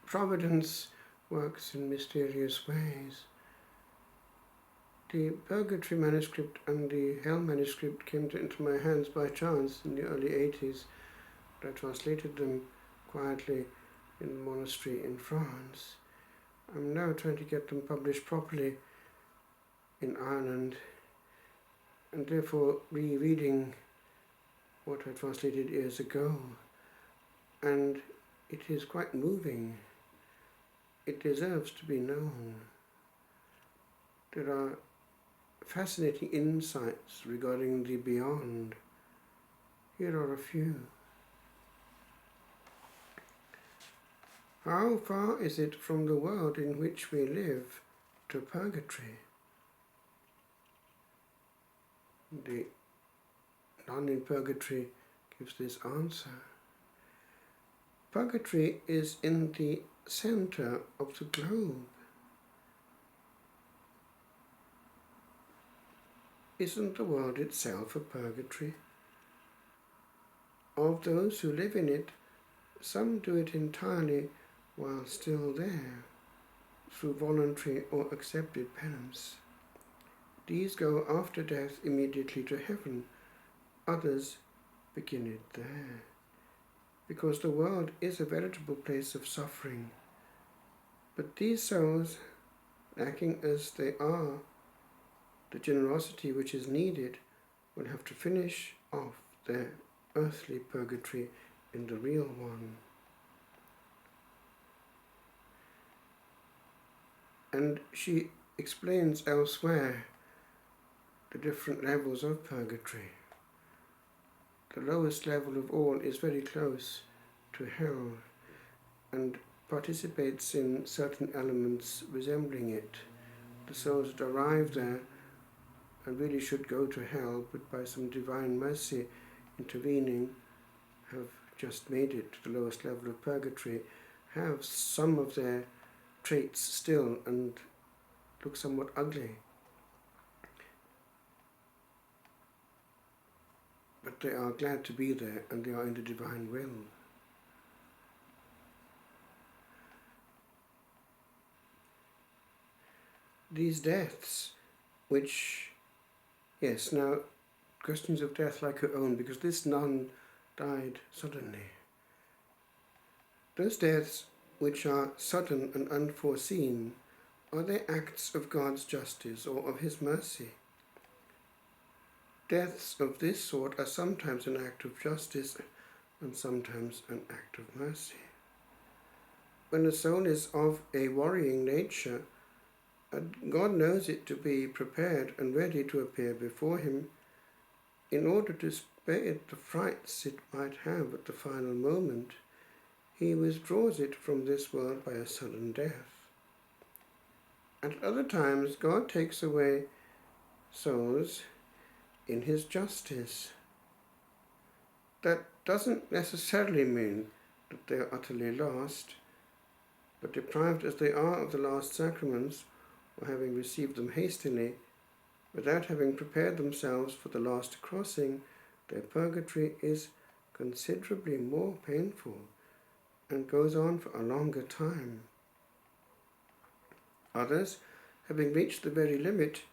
providence works in mysterious ways. The Purgatory manuscript and the Hell manuscript came into my hands by chance in the early 80s. I translated them quietly in a monastery in France. I'm now trying to get them published properly in Ireland, and therefore rereading what I translated years ago. And it is quite moving. It deserves to be known. There are fascinating insights regarding the beyond. Here are a few. How far is it from the world in which we live to purgatory? The nun in purgatory gives this answer. Purgatory is in the center of the globe. Isn't the world itself a purgatory? Of those who live in it, some do it entirely while still there, through voluntary or accepted penance. These go after death immediately to heaven. Others begin it there, because the world is a veritable place of suffering. But these souls, lacking as they are the generosity which is needed, will have to finish off their earthly purgatory in the real one. And she explains elsewhere the different levels of purgatory. The lowest level of all is very close to hell and participates in certain elements resembling it. The souls that arrive there and really should go to hell, but by some divine mercy intervening, have just made it to the lowest level of purgatory, have some of their traits still and look somewhat ugly. But they are glad to be there, and they are in the divine will. These deaths, which, yes, now questions of death like her own, because this nun died suddenly. Those deaths which are sudden and unforeseen, are they acts of God's justice or of His mercy? Deaths of this sort are sometimes an act of justice and sometimes an act of mercy. When a soul is of a worrying nature, God knows it to be prepared and ready to appear before Him in order to spare it the frights it might have at the final moment. He withdraws it from this world by a sudden death. At other times, God takes away souls in His justice. That doesn't necessarily mean that they are utterly lost, but deprived as they are of the last sacraments, or having received them hastily, without having prepared themselves for the last crossing, their purgatory is considerably more painful and goes on for a longer time. Others, having reached the very limit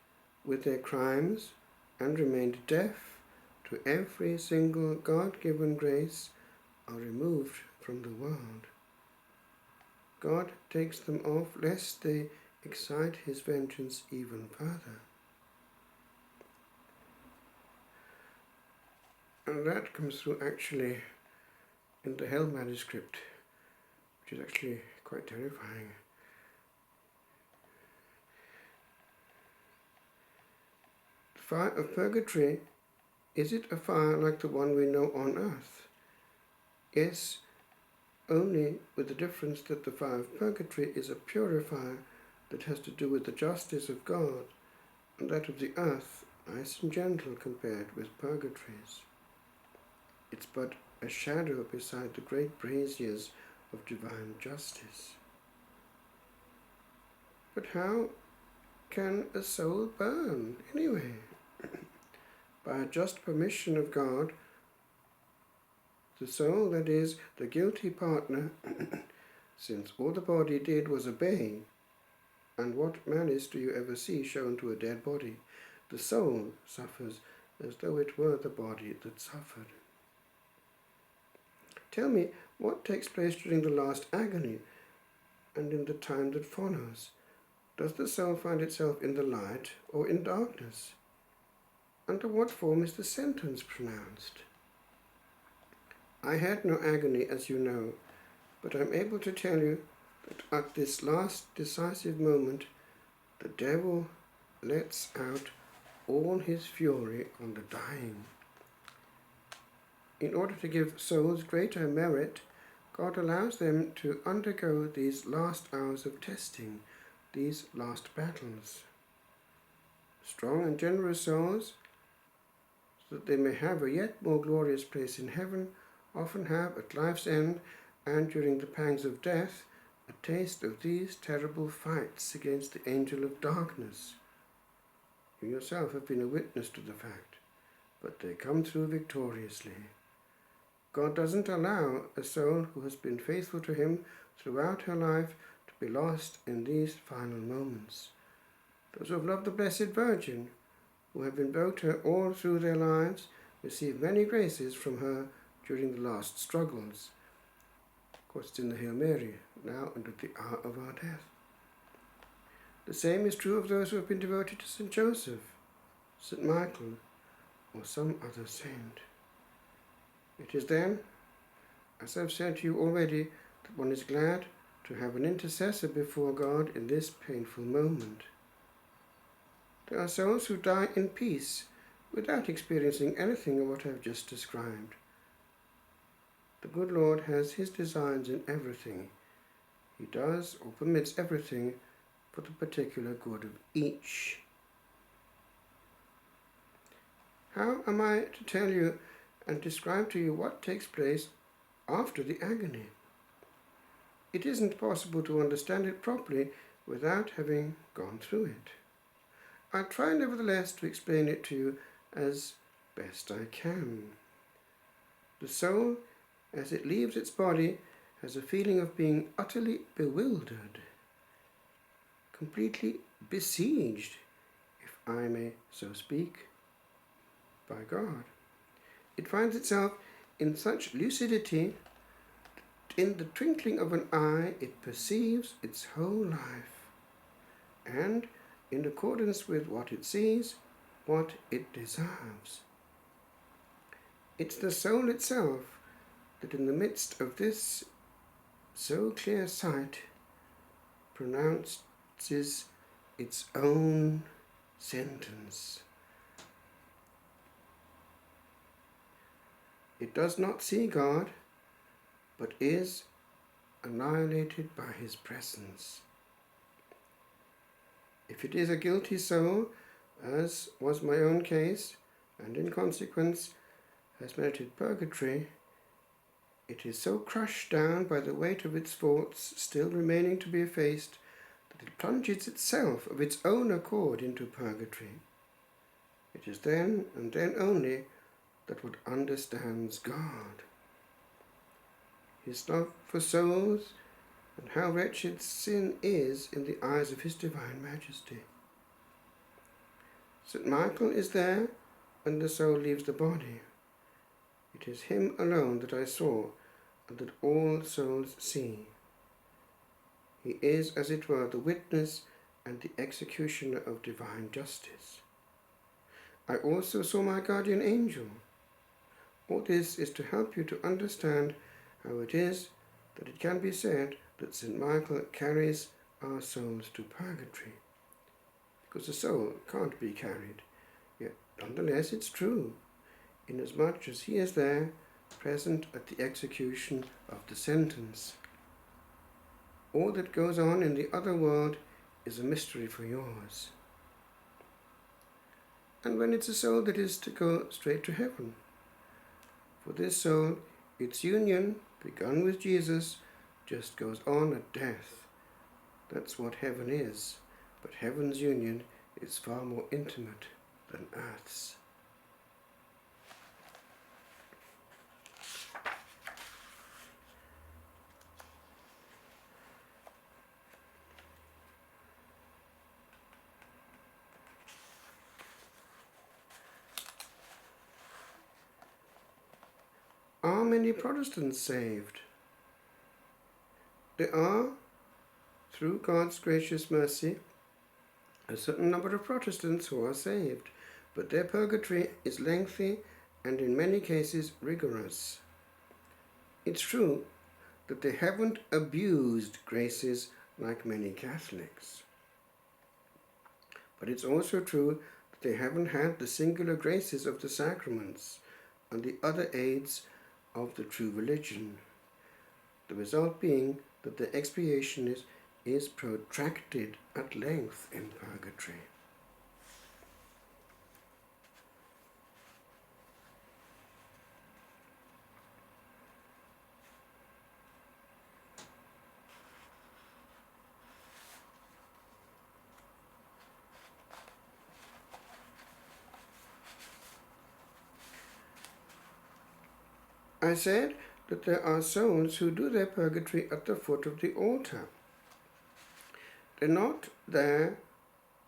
with their crimes and remained deaf to every single God-given grace, are removed from the world. God takes them off lest they excite His vengeance even further. And that comes through actually in the Hell manuscript, which is actually quite terrifying. The fire of purgatory, is it a fire like the one we know on earth? Yes, only with the difference that the fire of purgatory is a purifier that has to do with the justice of God, and that of the earth, nice and gentle compared with purgatories. It's but a shadow beside the great braziers of divine justice. But how can a soul burn anyway? By a just permission of God, the soul, that is, the guilty partner, since all the body did was obey. And what malice do you ever see shown to a dead body? The soul suffers as though it were the body that suffered. Tell me, what takes place during the last agony and in the time that follows? Does the soul find itself in the light or in darkness? Under what form is the sentence pronounced? I had no agony, as you know, but I'm able to tell you that at this last decisive moment, the devil lets out all his fury on the dying. In order to give souls greater merit, God allows them to undergo these last hours of testing, these last battles. Strong and generous souls, so that they may have a yet more glorious place in heaven, often have at life's end and during the pangs of death a taste of these terrible fights against the angel of darkness. You yourself have been a witness to the fact, but they come through victoriously. God doesn't allow a soul who has been faithful to him throughout her life to be lost in these final moments. Those who have loved the Blessed Virgin, who have invoked her all through their lives, receive many graces from her during the last struggles. Of course, it's in the Hail Mary, now and at the hour of our death. The same is true of those who have been devoted to St. Joseph, St. Michael, or some other saint. It is then, as I've said to you already, that one is glad to have an intercessor before God in this painful moment. There are souls who die in peace without experiencing anything of what I've just described. The good Lord has his designs in everything. He does or permits everything for the particular good of each. How am I to tell you and describe to you what takes place after the agony? It isn't possible to understand it properly without having gone through it. I'll try nevertheless to explain it to you as best I can. The soul, as it leaves its body, has a feeling of being utterly bewildered, completely besieged, if I may so speak, by God. It finds itself in such lucidity that in the twinkling of an eye it perceives its whole life, and, in accordance with what it sees, what it deserves. It's the soul itself that in the midst of this so clear sight pronounces its own sentence. It does not see God, but is annihilated by his presence. If it is a guilty soul, as was my own case, and in consequence has merited purgatory, it is so crushed down by the weight of its faults still remaining to be effaced that it plunges itself of its own accord into purgatory. It is then and then only that one understands God, his love for souls, and how wretched sin is in the eyes of his divine majesty. St. Michael is there when the soul leaves the body. It is him alone that I saw and that all souls see. He is, as it were, the witness and the executioner of divine justice. I also saw my guardian angel. All this is to help you to understand how it is that it can be said that St. Michael carries our souls to purgatory. Because the soul can't be carried, yet nonetheless it's true, inasmuch as he is there, present at the execution of the sentence. All that goes on in the other world is a mystery for yours. And when it's a soul that is to go straight to heaven, for this soul, its union, begun with Jesus, just goes on at death. That's what heaven is, but heaven's union is far more intimate than earth's. are many Protestants saved? There are, through God's gracious mercy, a certain number of Protestants who are saved, but their purgatory is lengthy and in many cases rigorous. It's true that they haven't abused graces like many Catholics. But it's also true that they haven't had the singular graces of the sacraments and the other aids of the true religion. The result being that the expiation is protracted at length in purgatory. I said that there are souls who do their purgatory at the foot of the altar. They're not there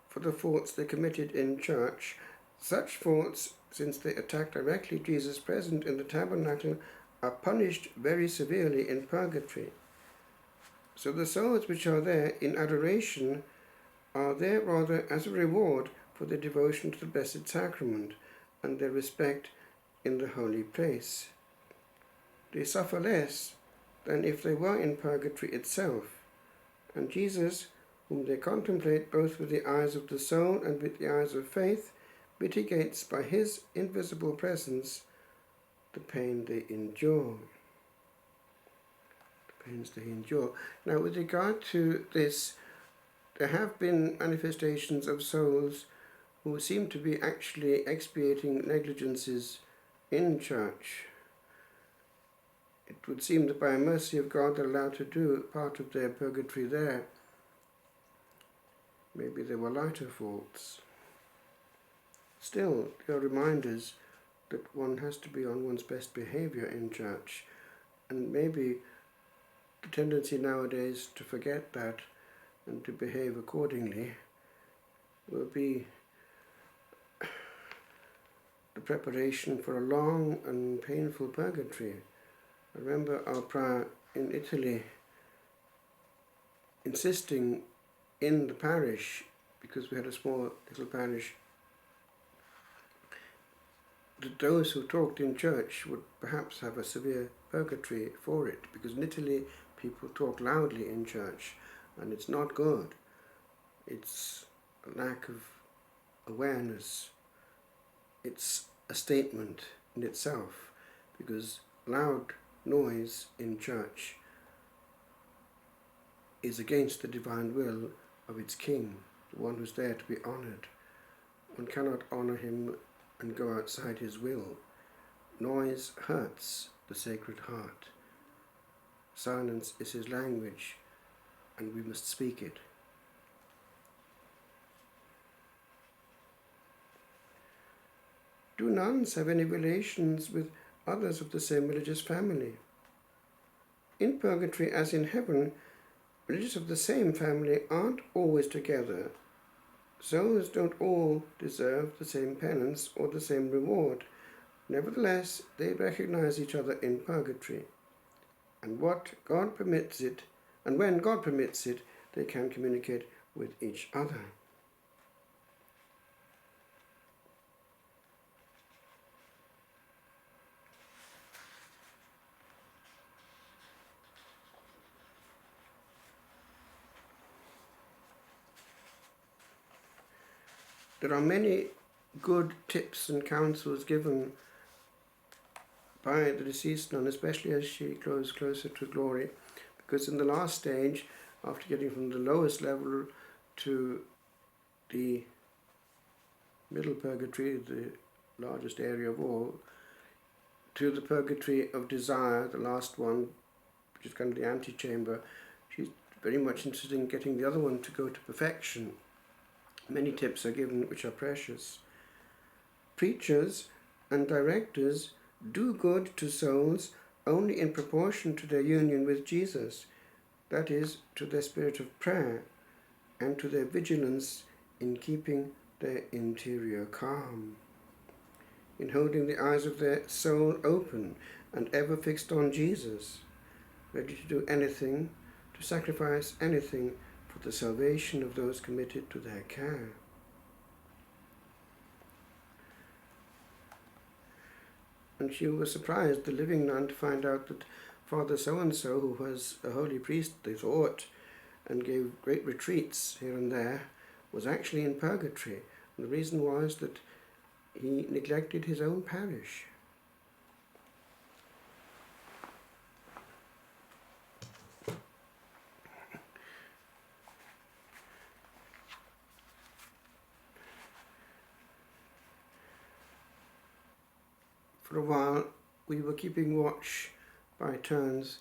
for the faults they committed in church. Such faults, since they attack directly Jesus present in the tabernacle, are punished very severely in purgatory. So the souls which are there in adoration are there rather as a reward for their devotion to the Blessed Sacrament and their respect in the holy place. They suffer less than if they were in purgatory itself, and Jesus, whom they contemplate both with the eyes of the soul and with the eyes of faith, mitigates by his invisible presence the pain they endure. The pains they endure. Now, with regard to this, there have been manifestations of souls who seem to be actually expiating negligences in church. It would seem that by mercy of God they're allowed to do part of their purgatory there. Maybe there were lighter faults. Still, they are reminders that one has to be on one's best behaviour in church, and maybe the tendency nowadays to forget that and to behave accordingly will be the preparation for a long and painful purgatory. I remember our prior in Italy insisting in the parish, because we had a small little parish, that those who talked in church would perhaps have a severe purgatory for it, because in Italy people talk loudly in church and it's not good. It's a lack of awareness. It's a statement in itself, because loud noise in church is against the divine will of its king, the one who's there to be honoured. One cannot honour him and go outside his will. Noise hurts the Sacred Heart. Silence is his language, and we must speak it. Do nuns have any relations with others of the same religious family? In purgatory, as in heaven, religious of the same family aren't always together. Souls don't all deserve the same penance or the same reward. Nevertheless, they recognize each other in purgatory. And when God permits it, they can communicate with each other. There are many good tips and counsels given by the deceased nun, especially as she grows closer to glory, because in the last stage, after getting from the lowest level to the middle purgatory, the largest area of all, to the purgatory of desire, the last one, which is kind of the antechamber, she's very much interested in getting the other one to go to perfection. Many tips are given which are precious. Preachers and directors do good to souls only in proportion to their union with Jesus, that is, to their spirit of prayer and to their vigilance in keeping their interior calm, in holding the eyes of their soul open and ever fixed on Jesus, ready to do anything, to sacrifice anything for the salvation of those committed to their care. And she was surprised, the living nun, to find out that Father so-and-so, who was a holy priest, they thought, and gave great retreats here and there, was actually in purgatory. And the reason was that he neglected his own parish. For a while we were keeping watch by turns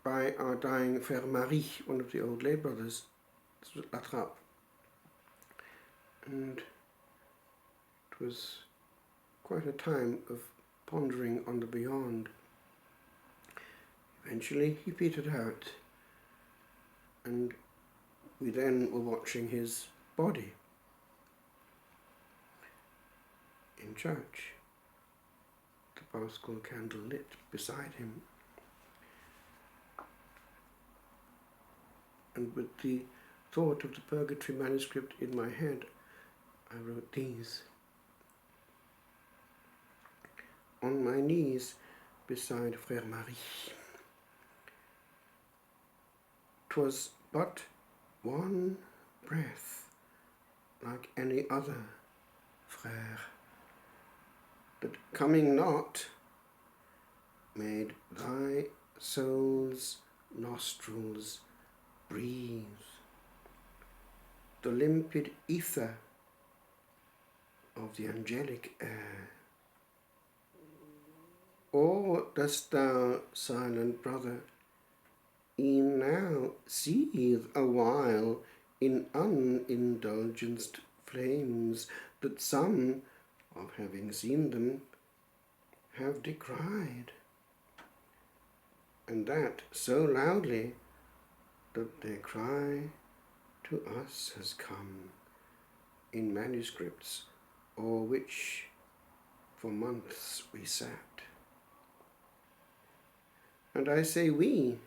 by our dying Frère Marie, one of the old lay brothers, La Trappe. And it was quite a time of pondering on the beyond. Eventually he petered out, and we then were watching his body in church, the Paschal candle lit beside him. And with the thought of the Purgatory manuscript in my head, I wrote these. On my knees beside Frère Marie. 'Twas but one breath, like any other, frère, that coming not made thy soul's nostrils breathe the limpid ether of the angelic air. Or dost thou, silent brother, e'en now seethe awhile in unindulgenced flames that some, of having seen them, have decried, and that so loudly that their cry to us has come in manuscripts o'er which for months we sat? And I say we,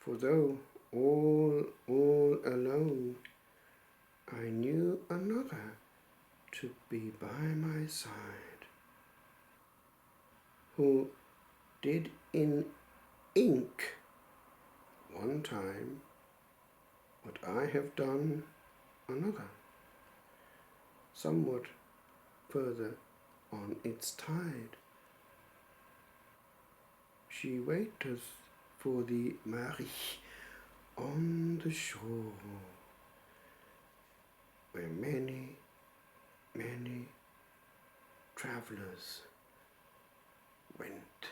for though all alone, I knew another to be by my side, who did in ink one time what I have done another, somewhat further on its tide. She waiteth for the Marie on the shore, where many travellers went.